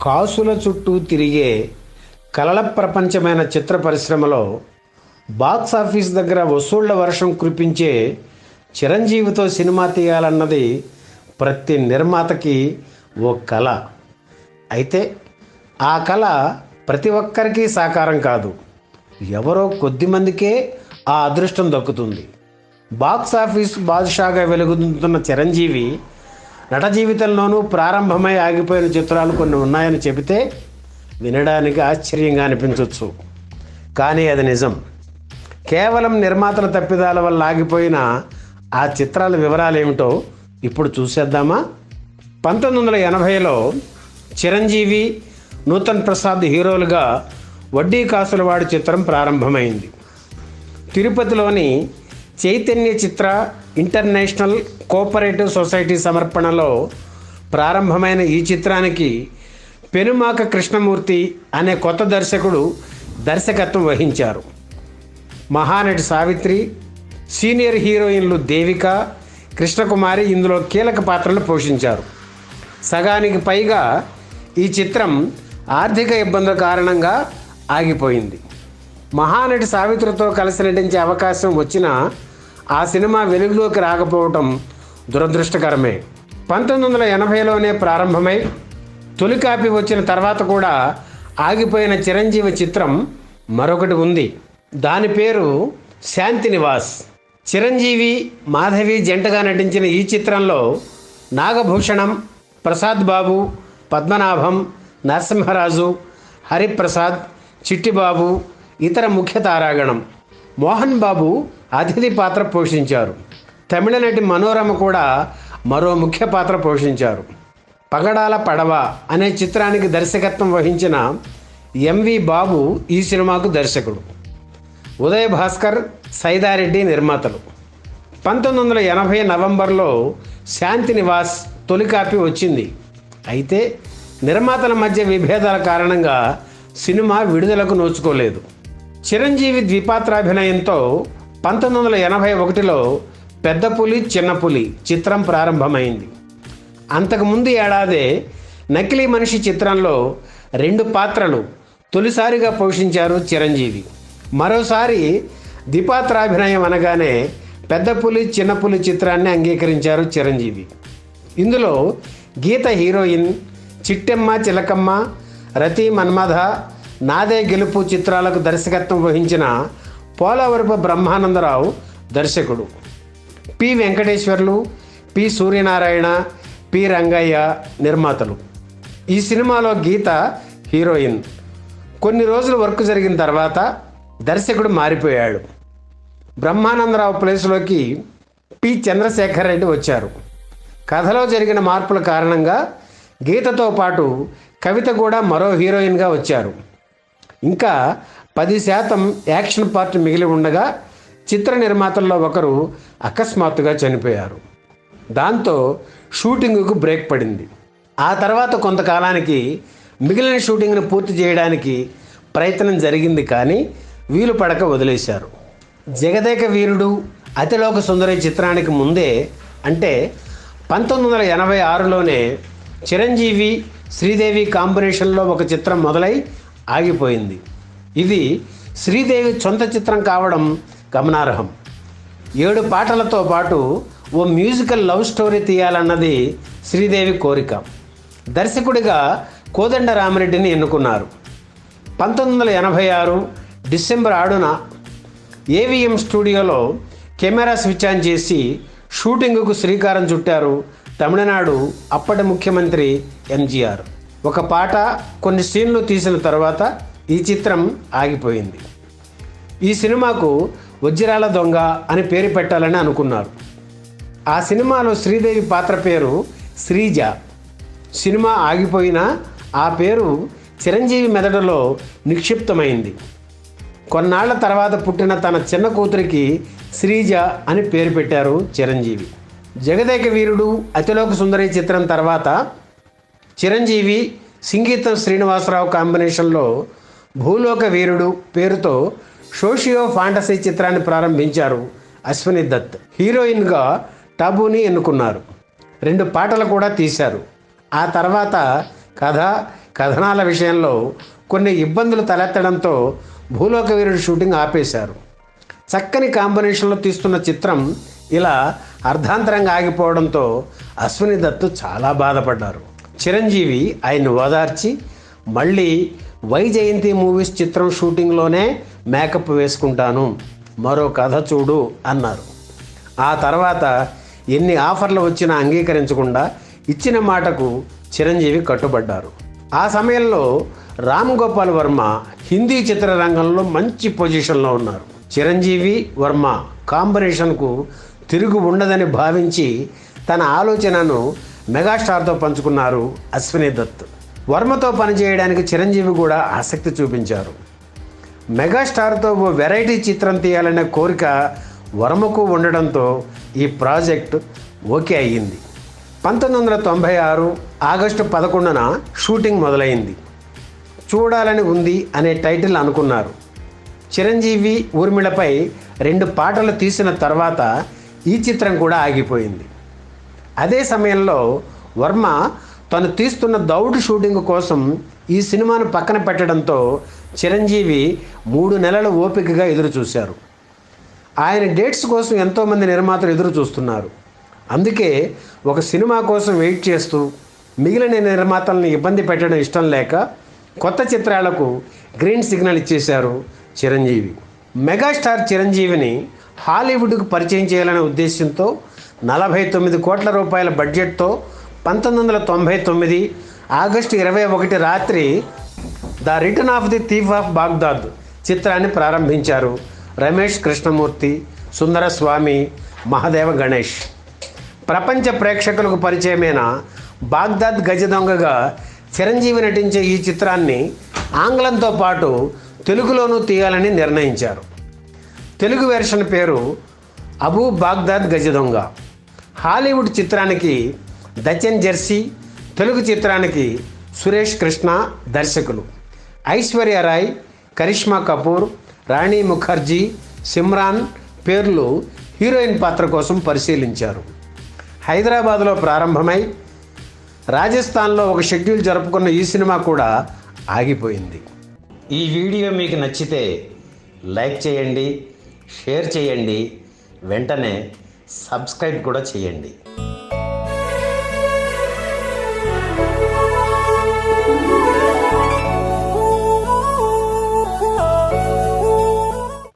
కాసుల చుట్టూ తిరిగే కలల ప్రపంచమైన చిత్ర పరిశ్రమలో బాక్స్ ఆఫీస్ దగ్గర వసూళ్ల వర్షం కురిపించే చిరంజీవితో సినిమా తీయాలన్నది ప్రతి నిర్మాతకి ఓ కళ. అయితే ఆ కళ ప్రతి ఒక్కరికి సాకారం కాదు, ఎవరో కొద్దిమందికే ఆ అదృష్టం దక్కుతుంది. బాక్స్ ఆఫీస్ బాదుషాగా వెలుగుతున్న చిరంజీవి నట జీవితంలోనూ ప్రారంభమై ఆగిపోయిన చిత్రాలు కొన్ని ఉన్నాయని చెబితే వినడానికి ఆశ్చర్యంగా అనిపించవచ్చు, కానీ అది నిజం. కేవలం నిర్మాతల తప్పిదాల వల్ల ఆగిపోయిన ఆ చిత్రాల వివరాలు ఏమిటో ఇప్పుడు చూసేద్దామా? 1980లో చిరంజీవి, నూతన్ ప్రసాద్ హీరోలుగా వడ్డీ కాసులవాడి చిత్రం ప్రారంభమైంది. తిరుపతిలోని చైతన్య చిత్ర ఇంటర్నేషనల్ కోఆపరేటివ్ సొసైటీ సమర్పణలో ప్రారంభమైన ఈ చిత్రానికి పెనుమాక కృష్ణమూర్తి అనే కొత్త దర్శకుడు దర్శకత్వం వహించారు. మహానటి సావిత్రి, సీనియర్ హీరోయిన్లు దేవిక, కృష్ణకుమారి ఇందులో కీలక పాత్రలు పోషించారు. సగానికి పైగా ఈ చిత్రం ఆర్థిక ఇబ్బందుల కారణంగా ఆగిపోయింది. మహానటి సావిత్రితో కలిసి నటించే అవకాశం వచ్చినా ఆ సినిమా వెలుగులోకి రాకపోవటం దురదృష్టకరమే. 1980లోనే ప్రారంభమై తొలి కాపీ వచ్చిన తర్వాత కూడా ఆగిపోయిన చిరంజీవి చిత్రం మరొకటి ఉంది. దాని పేరు శాంతినివాస్. చిరంజీవి, మాధవి జంటగా నటించిన ఈ చిత్రంలో నాగభూషణం, ప్రసాద్ బాబు, పద్మనాభం, నరసింహరాజు, హరిప్రసాద్, చిట్టిబాబు ఇతర ముఖ్య తారాగణం. మోహన్ బాబు అతిథి పాత్ర పోషించారు. తమిళ నటి మనోరమ కూడా మరో ముఖ్య పాత్ర పోషించారు. పగడాల పడవ అనే చిత్రానికి దర్శకత్వం వహించిన ఎంవి బాబు ఈ సినిమాకు దర్శకుడు. ఉదయ్ భాస్కర్, సైదారెడ్డి నిర్మాతలు. 1980 నవంబర్లో శాంతినివాస్ తొలి కాపీ వచ్చింది. అయితే నిర్మాతల మధ్య విభేదాల కారణంగా సినిమా విడుదలకు నోచుకోలేదు. చిరంజీవి ద్విపాత్రాభినయంతో 1981లో పెద్ద పులి చిన్న పులి చిత్రం ప్రారంభమైంది. అంతకుముందు ఏడాదే నకిలీ మనిషి చిత్రంలో 2 పాత్రలు తొలిసారిగా పోషించారు చిరంజీవి. మరోసారి ద్విపాత్రాభినయం అనగానే పెద్ద పులి చిన్న పులి చిత్రాన్ని అంగీకరించారు చిరంజీవి. ఇందులో గీత హీరోయిన్, చిట్టెమ్మ చిలకమ్మ, రతి మన్మథ, నాదే గెలుపు చిత్రాలకు దర్శకత్వం వహించిన పోలవరపు బ్రహ్మానందరావు దర్శకుడు. P Venkateswarlu, P Suryanarayana, P Rangaiah నిర్మాతలు. ఈ సినిమాలో గీత హీరోయిన్. కొన్ని రోజులు వర్క్ జరిగిన తర్వాత దర్శకుడు మారిపోయాడు. బ్రహ్మానందరావు ప్లేస్లోకి పి చంద్రశేఖర్ రెడ్డి వచ్చారు. కథలో జరిగిన మార్పుల కారణంగా గీతతో పాటు కవిత కూడా మరో హీరోయిన్గా వచ్చారు. ఇంకా 10% యాక్షన్ పార్ట్ మిగిలి ఉండగా చిత్ర నిర్మాతల్లో ఒకరు అకస్మాత్తుగా చనిపోయారు. దాంతో షూటింగ్కు బ్రేక్ పడింది. ఆ తర్వాత కొంతకాలానికి మిగిలిన షూటింగ్ను పూర్తి చేయడానికి ప్రయత్నం జరిగింది, కానీ వీలు పడక వదిలేశారు. జగదేక వీరుడు, అతిలోక సుందరి చిత్రానికి ముందే అంటే 1986లోనే చిరంజీవి, శ్రీదేవి కాంబినేషన్లో ఒక చిత్రం మొదలై ఆగిపోయింది. ఇది శ్రీదేవి సొంత చిత్రం కావడం గమనార్హం. 7 పాటలతో పాటు ఓ మ్యూజికల్ లవ్ స్టోరీ తీయాలన్నది శ్రీదేవి కోరిక. దర్శకుడిగా కోదండ రామిరెడ్డిని ఎన్నుకున్నారు. 1986 డిసెంబర్ 6న ఏవిఎం స్టూడియోలో కెమెరా స్విచ్ ఆన్ చేసి షూటింగ్కు శ్రీకారం చుట్టారు తమిళనాడు అప్పటి ముఖ్యమంత్రి ఎంజీఆర్. ఒక పాట, కొన్ని సీన్లు తీసిన తర్వాత ఈ చిత్రం ఆగిపోయింది. ఈ సినిమాకు వజ్రాల దొంగ అని పేరు పెట్టాలని అనుకున్నారు. ఆ సినిమాలో శ్రీదేవి పాత్ర పేరు శ్రీజ. సినిమా ఆగిపోయినా ఆ పేరు చిరంజీవి మెదడులో నిక్షిప్తమైంది. కొన్నాళ్ల తర్వాత పుట్టిన తన చిన్న కూతురికి శ్రీజ అని పేరు పెట్టారు చిరంజీవి. జగదేక వీరుడు, అతిలోక సుందరి చిత్రం తర్వాత చిరంజీవి, సింగీతం శ్రీనివాసరావు కాంబినేషన్లో భూలోక వీరుడు పేరుతో సోషియో ఫాంటసీ చిత్రాన్ని ప్రారంభించారు అశ్విని దత్. హీరోయిన్గా టాబూని ఎన్నుకున్నారు. 2 పాటలు కూడా తీశారు. ఆ తర్వాత కథ, కథనాల విషయంలో కొన్ని ఇబ్బందులు తలెత్తడంతో భూలోక వీరుడు షూటింగ్ ఆపేశారు. చక్కని కాంబినేషన్లో తీస్తున్న చిత్రం ఇలా అర్ధాంతరంగా ఆగిపోవడంతో అశ్విని దత్ చాలా బాధపడ్డారు. చిరంజీవి ఆయన్ని ఓదార్చి మళ్ళీ వైజయంతి మూవీస్ చిత్రం షూటింగ్లోనే మేకప్ వేసుకుంటాను, మరో కథ చూడు అన్నారు. ఆ తర్వాత ఎన్ని ఆఫర్లు వచ్చినా అంగీకరించకుండా ఇచ్చిన మాటకు చిరంజీవి కట్టుబడ్డారు. ఆ సమయంలో రామ్ గోపాల్ వర్మ హిందీ చిత్రరంగంలో మంచి పొజిషన్లో ఉన్నారు. చిరంజీవి వర్మ కాంబినేషన్కు తిరుగు ఉండదని భావించి తన ఆలోచనను మెగాస్టార్తో పంచుకున్నారు అశ్విని దత్. వర్మతో పనిచేయడానికి చిరంజీవి కూడా ఆసక్తి చూపించారు. మెగాస్టార్తో ఓ వెరైటీ చిత్రం తీయాలనే కోరిక వర్మకు ఉండడంతో ఈ ప్రాజెక్ట్ ఓకే అయ్యింది. 1996 ఆగస్టు 11న షూటింగ్ మొదలైంది. చూడాలని ఉంది అనే టైటిల్ అనుకున్నారు. చిరంజీవి ఊర్మిళపై 2 పాటలు తీసిన తర్వాత ఈ చిత్రం కూడా ఆగిపోయింది. అదే సమయంలో వర్మ తను తీస్తున్న దౌడ్ షూటింగ్ కోసం ఈ సినిమాను పక్కన పెట్టడంతో చిరంజీవి 3 నెలల ఓపికగా ఎదురు చూశారు. ఆయన డేట్స్ కోసం ఎంతోమంది నిర్మాతలు ఎదురు చూస్తున్నారు. అందుకే ఒక సినిమా కోసం వెయిట్ చేస్తూ మిగిలిన నిర్మాతలను ఇబ్బంది పెట్టడం ఇష్టం లేక కొత్త చిత్రాలకు గ్రీన్ సిగ్నల్ ఇచ్చేశారు చిరంజీవి. మెగాస్టార్ చిరంజీవిని హాలీవుడ్కు పరిచయం చేయాలనే ఉద్దేశంతో 49 కోట్ల రూపాయల బడ్జెట్తో 1999 ఆగస్టు 21 రాత్రి the return of the thief of Baghdad చిత్రాన్ని ప్రారంభించారు రమేష్ కృష్ణమూర్తి, సుందరస్వామి, మహాదేవ గణేష్. ప్రపంచ ప్రేక్షకులకు పరిచయమైన బాగ్దాద్ గజ దొంగగా చిరంజీవి నటించే ఈ చిత్రాన్ని ఆంగ్లంతో పాటు తెలుగులోనూ తీయాలని నిర్ణయించారు. తెలుగు వెర్షన్ పేరు అబూ బాగ్దాద్ గజ దొంగ. హాలీవుడ్ చిత్రానికి దచెన్ జెర్సీ, తెలుగు చిత్రానికి సురేష్ కృష్ణ దర్శకులు. ఐశ్వర్య రాయ్, కరిష్మా కపూర్, రాణి ముఖర్జీ, సిమ్రాన్ పేర్లు హీరోయిన్ పాత్ర కోసం పరిశీలించారు. హైదరాబాద్లో ప్రారంభమై రాజస్థాన్లో ఒక షెడ్యూల్ జరుపుకున్న ఈ సినిమా కూడా ఆగిపోయింది. ఈ వీడియో మీకు నచ్చితే లైక్ చేయండి, షేర్ చేయండి, వెంటనే సబ్స్క్రైబ్ కూడా చేయండి.